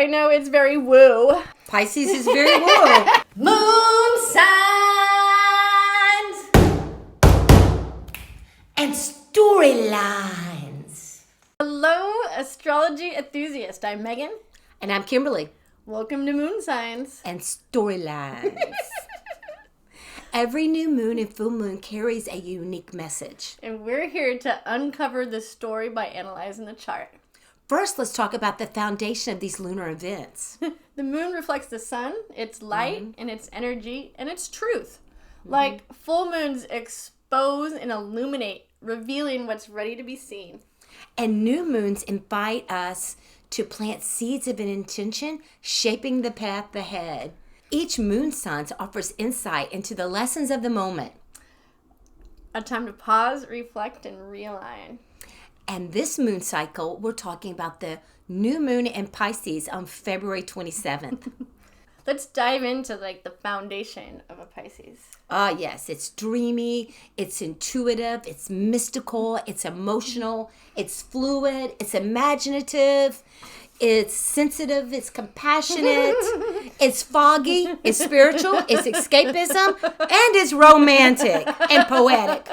I know it's very woo. Pisces is very woo. Moon signs And storylines. Hello, astrology enthusiast. I'm Megan. And I'm Kimberly. Welcome to Moon Signs. And storylines. Every new moon and full moon carries a unique message. And we're here to uncover the story by analyzing the chart. First, let's talk about the foundation of these lunar events. The moon reflects the sun, its light, and its energy, and its truth. Like full moons expose and illuminate, revealing what's ready to be seen. And new moons invite us to plant seeds of an intention, shaping the path ahead. Each moon sign offers insight into the lessons of the moment. A time to pause, reflect, and realign. And this moon cycle, we're talking about the new moon in Pisces on February 27th. Let's dive into the foundation of a Pisces. Yes, it's dreamy, it's intuitive, it's mystical, it's emotional, it's fluid, it's imaginative, it's sensitive, it's compassionate, it's foggy, it's spiritual, it's escapism, and it's romantic and poetic.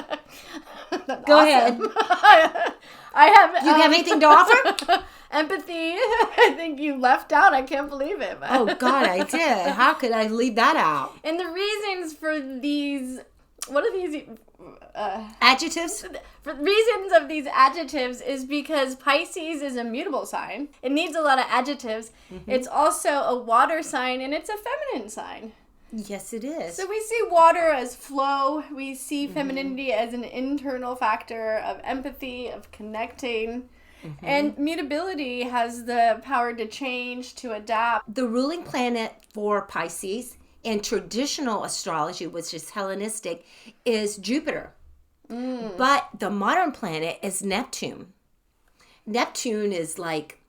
Go ahead. You have anything to offer? Empathy. I think you left out. I can't believe it. Oh, God, I did. How could I leave that out? And the reasons for these, what are these? Adjectives? For reasons of these adjectives is because Pisces is a mutable sign. It needs a lot of adjectives. It's also a water sign, and it's a feminine sign. Yes, it is. So we see water as flow. We see femininity as an internal factor of empathy, of connecting. And mutability has the power to change, to adapt. The ruling planet for Pisces in traditional astrology, which is Hellenistic, is Jupiter. But the modern planet is Neptune. Neptune is like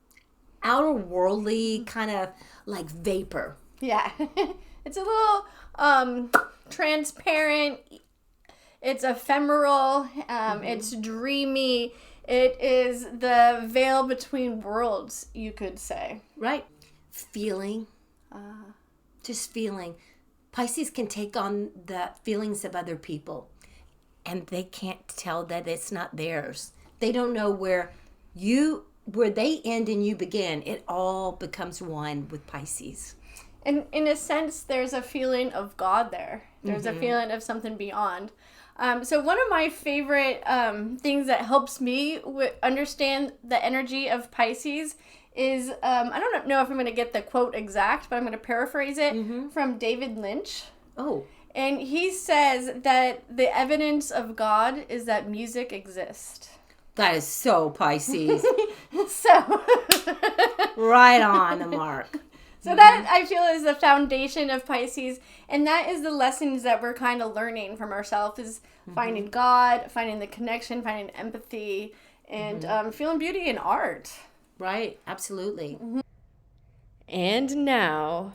outer worldly, kind of like vapor. Yeah. It's a little transparent. It's ephemeral. It's dreamy. It is the veil between worlds, you could say. Right. Feeling. Just feeling. Pisces can take on the feelings of other people, and they can't tell that it's not theirs. They don't know where they end and you begin. It all becomes one with Pisces. And in a sense, there's a feeling of God there. There's a feeling of something beyond. So one of my favorite things that helps me understand the energy of Pisces is, I don't know if I'm going to get the quote exact, but I'm going to paraphrase it from David Lynch. Oh. And he says that the evidence of God is that music exists. That is so Pisces. So. Right on the mark. So that, I feel, is the foundation of Pisces, and that is the lessons that we're kind of learning from ourselves, is finding God, finding the connection, finding empathy, and feeling beauty in art. Right, absolutely. And now,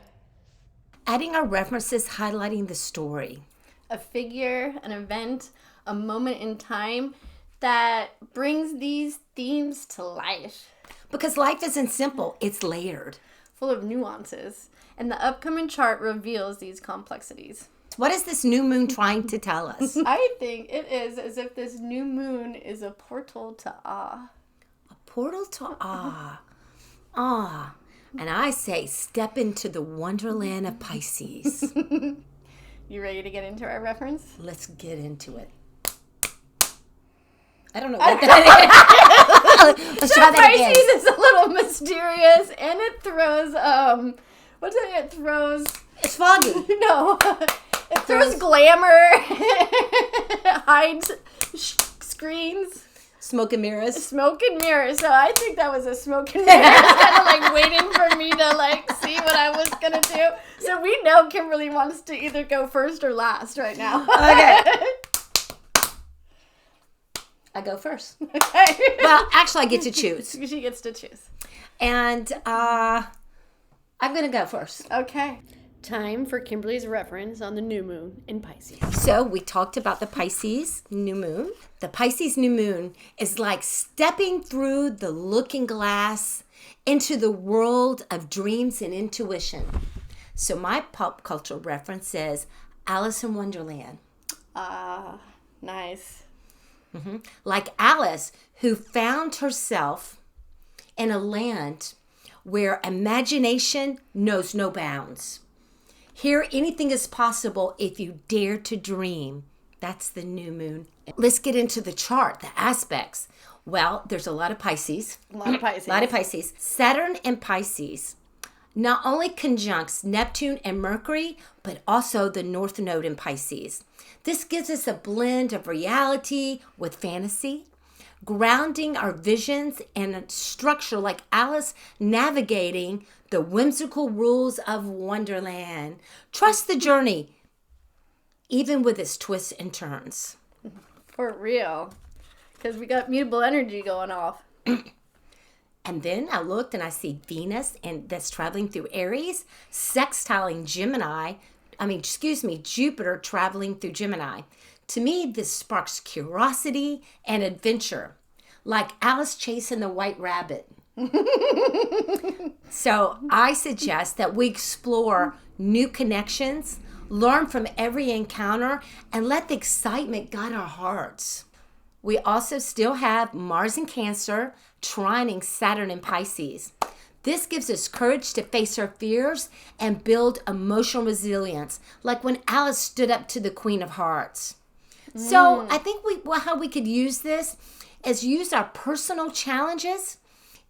adding our references highlighting the story. A figure, an event, a moment in time that brings these themes to life. Because life isn't simple, it's layered. Full of nuances, and the upcoming chart reveals these complexities. What is this new moon trying to tell us? I think it is as if this new moon is a portal to awe. A portal to awe. Ah. And I say step into the Wonderland of Pisces. You ready to get into our reference? Let's get into it. I don't know what that is. Let's try that again. Pisces is a little mysterious, and it throws, what's it? It throws... It's foggy. No. It throws glamour, hides screens. Smoke and mirrors. Smoke and mirrors. So I think that was a smoke and mirrors, kind of waiting for me to see what I was going to do. So we know Kimberly wants to either go first or last right now. Okay. I go first. Okay. Well, actually, I get to choose. She gets to choose. And I'm going to go first. Okay. Time for Kimberly's reference on the new moon in Pisces. So we talked about the Pisces new moon. The Pisces new moon is like stepping through the looking glass into the world of dreams and intuition. So my pop culture reference is Alice in Wonderland. Ah, nice. Mm-hmm. Like Alice, who found herself in a land where imagination knows no bounds. Here, anything is possible if you dare to dream. That's the new moon. Let's get into the chart, the aspects. Well, there's a lot of Pisces. A lot of Pisces. A lot of Pisces. Saturn and Pisces not only conjuncts Neptune and Mercury, but also the North Node in Pisces. This gives us a blend of reality with fantasy, grounding our visions and a structure like Alice navigating the whimsical rules of Wonderland. Trust the journey, even with its twists and turns. For real. Because we got mutable energy going off. And then I looked and I see Venus, and that's traveling through Aries, sextiling Jupiter traveling through Gemini. To me, this sparks curiosity and adventure, like Alice chasing the white rabbit. So I suggest that we explore new connections, learn from every encounter, and let the excitement guide our hearts. We also still have Mars in Cancer, trining Saturn in Pisces. This gives us courage to face our fears and build emotional resilience, like when Alice stood up to the Queen of Hearts. So I think how we could use this is use our personal challenges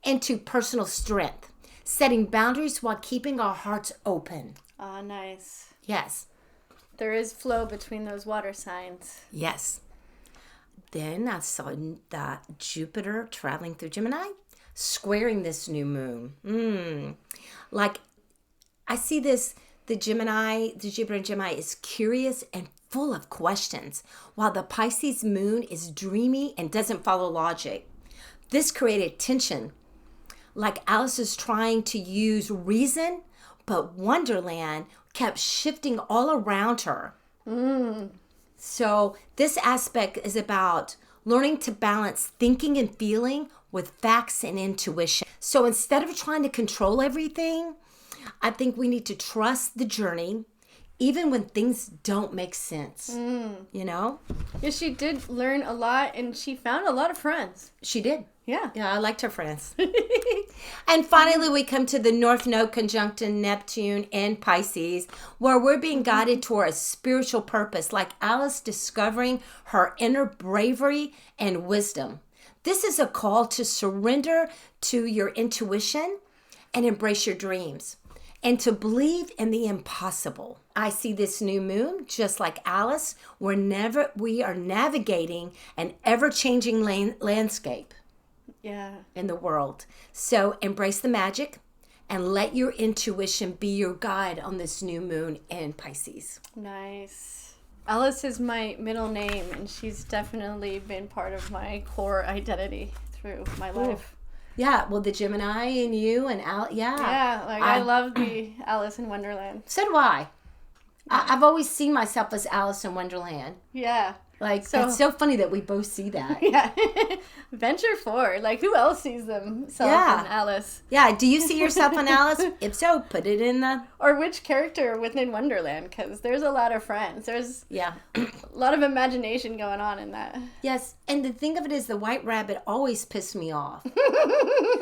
into personal strength, setting boundaries while keeping our hearts open. Ah, nice. Yes. There is flow between those water signs. Yes. Then I saw that Jupiter traveling through Gemini, squaring this new moon. Like I see this, the Jupiter in Gemini is curious and full of questions, while the Pisces moon is dreamy and doesn't follow logic. This created tension, like Alice is trying to use reason, but Wonderland kept shifting all around her. So this aspect is about learning to balance thinking and feeling with facts and intuition. So instead of trying to control everything, I think we need to trust the journey, even when things don't make sense, you know? Yeah, she did learn a lot, and she found a lot of friends. She did. Yeah. Yeah, I liked her friends. And finally, we come to the North Node conjuncting Neptune in Pisces, where we're being guided toward a spiritual purpose, like Alice discovering her inner bravery and wisdom. This is a call to surrender to your intuition and embrace your dreams, and to believe in the impossible. I see this new moon, just like Alice, we are navigating an ever-changing landscape. Yeah. In the world. So embrace the magic and let your intuition be your guide on this new moon in Pisces. Nice. Alice is my middle name, and she's definitely been part of my core identity through my life. Yeah, well, the Gemini and you and Yeah, like I love the Alice in Wonderland. So do I. I've always seen myself as Alice in Wonderland. Yeah. Like, it's so funny that we both see that. Yeah. Venture forward. Like, who else sees themselves in Alice? Yeah. Do you see yourself in Alice? If so, put it in the... Or which character within Wonderland? Because there's a lot of friends. There's a lot of imagination going on in that. Yes. And the thing of it is, the white rabbit always pissed me off.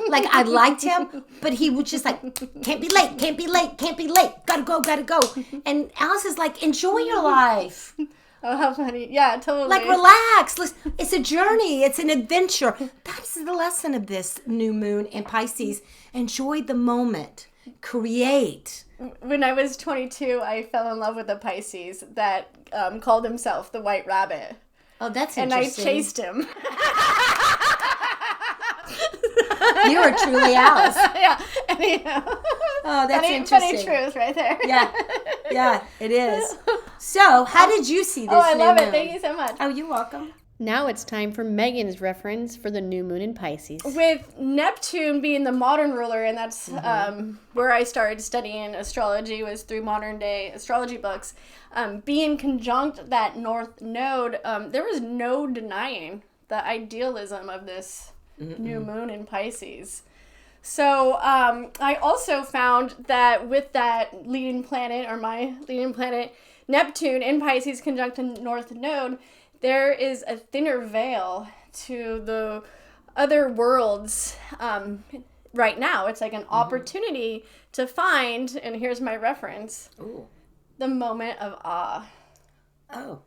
Like, I liked him, but he was just like, can't be late, can't be late, can't be late. Gotta go, gotta go. And Alice is like, enjoy your life. Oh, how funny. Yeah, totally. Like, relax. It's a journey. It's an adventure. That's the lesson of this new moon in Pisces. Enjoy the moment. Create. When I was 22, I fell in love with a Pisces that called himself the White Rabbit. Oh, that's interesting. And I chased him. You are truly Alice. Yeah. Anyhow. Oh, that's interesting. Funny truth right there. Yeah, it is. So, how did you see this? Oh, I love it. Thank you so much. Oh, you're welcome. Now it's time for Megan's reference for the new moon in Pisces. With Neptune being the modern ruler, and that's where I started studying astrology, was through modern day astrology books, being conjunct that north node, there was no denying the idealism of this new moon in Pisces. So I also found that with that leading planet, or my leading planet, Neptune in Pisces conjunct the north node, there is a thinner veil to the other worlds right now. It's like an opportunity to find, and here's my reference, the moment of awe. Oh.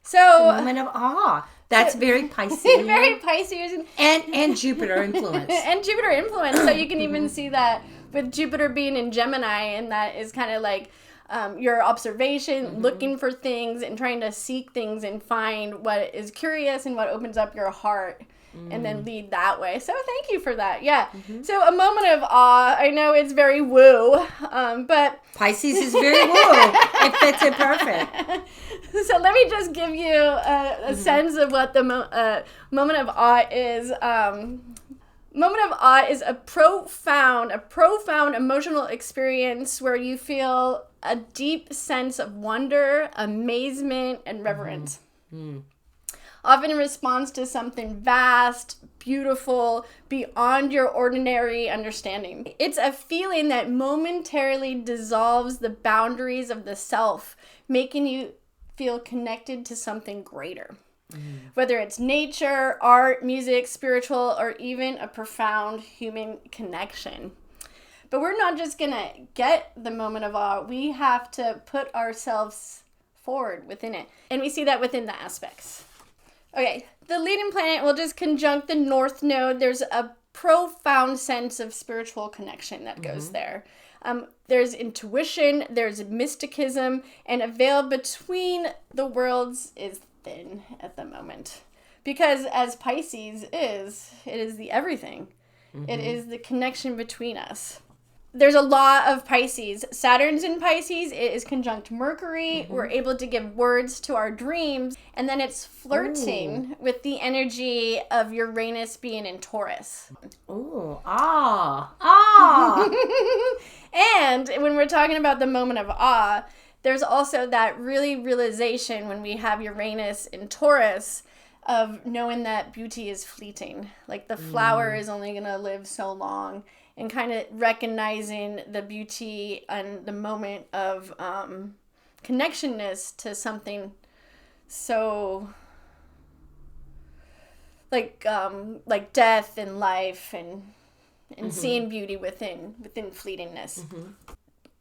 So the moment of awe. That's very Pisces. Very Pisces. And Jupiter influence. And Jupiter influence. So you can even see that with Jupiter being in Gemini, and that is kind of like your observation, looking for things and trying to seek things and find what is curious and what opens up your heart, and then lead that way. So thank you for that. Yeah. So a moment of awe. I know it's very woo, but Pisces is very woo. It fits it perfect. So let me just give you a sense of what the moment of awe is. Moment of awe is a profound emotional experience where you feel a deep sense of wonder, amazement, and reverence. Often in response to something vast, beautiful, beyond your ordinary understanding. It's a feeling that momentarily dissolves the boundaries of the self, making you feel connected to something greater. Whether it's nature, art, music, spiritual, or even a profound human connection. But we're not just going to get the moment of awe. We have to put ourselves forward within it. And we see that within the aspects. Okay, the leading planet will just conjunct the north node. There's a profound sense of spiritual connection that goes there. There's intuition, there's mysticism, and a veil between the worlds is thin at the moment. Because as Pisces is, it is the everything. It is the connection between us. There's a lot of Pisces. Saturn's in Pisces. It is conjunct Mercury. We're able to give words to our dreams. And then it's flirting with the energy of Uranus being in Taurus. And when we're talking about the moment of awe, there's also that really realization when we have Uranus in Taurus of knowing that beauty is fleeting. Like the flower is only going to live so long. And kind of recognizing the beauty and the moment of connectionness to something so like death and life and seeing beauty within fleetingness.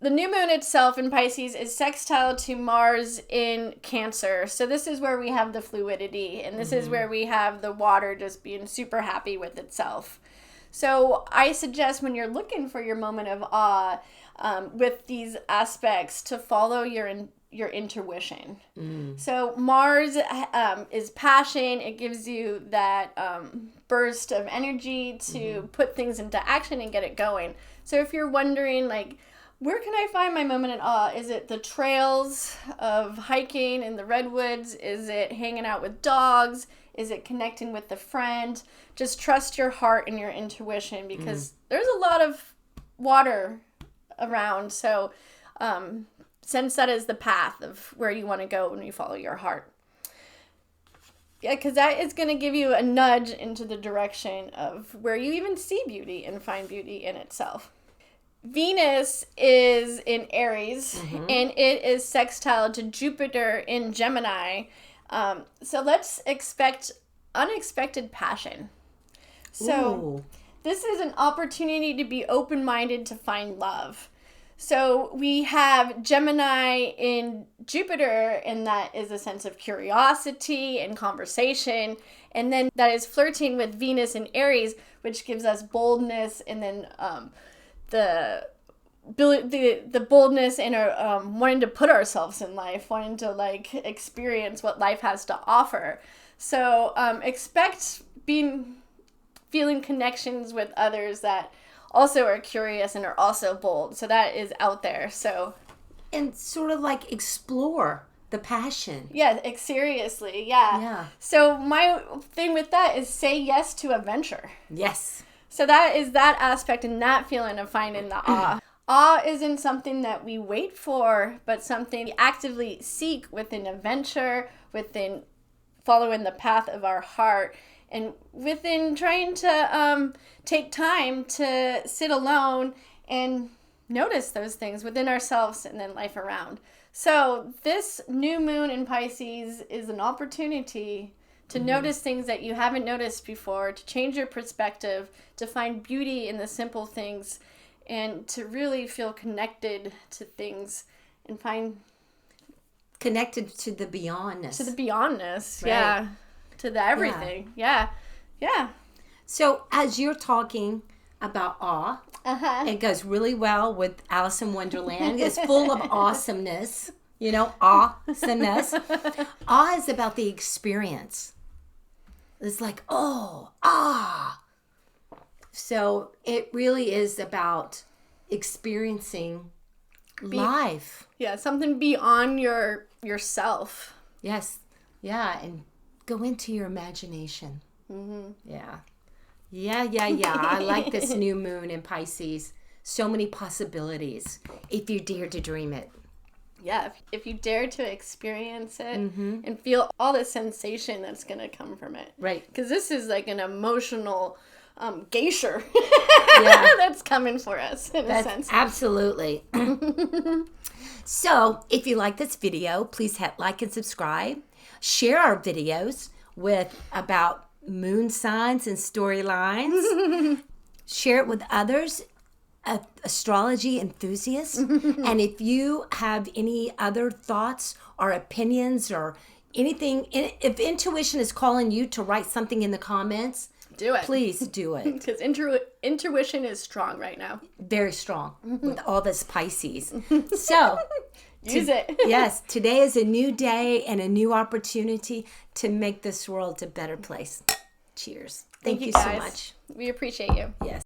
The new moon itself in Pisces is sextile to Mars in Cancer. So this is where we have the fluidity, and this is where we have the water just being super happy with itself. So I suggest when you're looking for your moment of awe with these aspects to follow your intuition. So Mars is passion. It gives you that burst of energy to put things into action and get it going. So if you're wondering, like, where can I find my moment of awe? Is it the trails of hiking in the redwoods? Is it hanging out with dogs? Is it connecting with a friend? Just trust your heart and your intuition, because there's a lot of water around. So sense that is the path of where you want to go when you follow your heart. Yeah, because that is going to give you a nudge into the direction of where you even see beauty and find beauty in itself. Venus is in Aries, and it is sextile to Jupiter in Gemini. So let's expect unexpected passion. So this is an opportunity to be open-minded to find love. So we have Gemini in Jupiter, and that is a sense of curiosity and conversation. And then that is flirting with Venus in Aries, which gives us boldness, and then the boldness and wanting to put ourselves in life, wanting to like experience what life has to offer. So expect feeling connections with others that also are curious and are also bold. So that is out there. So and sort of like explore the passion. Yeah, seriously. Yeah. Yeah. So my thing with that is say yes to adventure. Yes. So that is that aspect and that feeling of finding the awe. Awe isn't something that we wait for, but something we actively seek within adventure, within following the path of our heart, and within trying to take time to sit alone and notice those things within ourselves and then life around. So this new moon in Pisces is an opportunity to notice things that you haven't noticed before, to change your perspective, to find beauty in the simple things, and to really feel connected to things and find... Connected to the beyondness. To the beyondness, Right. yeah. To the everything, yeah. So as you're talking about awe, it goes really well with Alice in Wonderland. It's full of awesomeness, awesomeness. Awe is about the experience. It's like, So it really is about experiencing life. Yeah, something beyond yourself. Yes. Yeah. And go into your imagination. Yeah. I like this new moon in Pisces. So many possibilities if you dare to dream it. Yeah, if you dare to experience it and feel all the sensation that's going to come from it. Right. Because this is like an emotional geisha Yeah. that's coming for us in a sense. Absolutely. So, if you like this video, please hit like and subscribe. Share our videos about moon signs and storylines. Share it with others, astrology enthusiasts. And if you have any other thoughts or opinions or anything, if intuition is calling you to write something in the comments, Do it. please do it. Because intuition is strong right now. Very strong with all this Pisces. So, Use it. yes, today is a new day and a new opportunity to make this world a better place. Cheers. Thank you so guys. much. We appreciate you. Yes.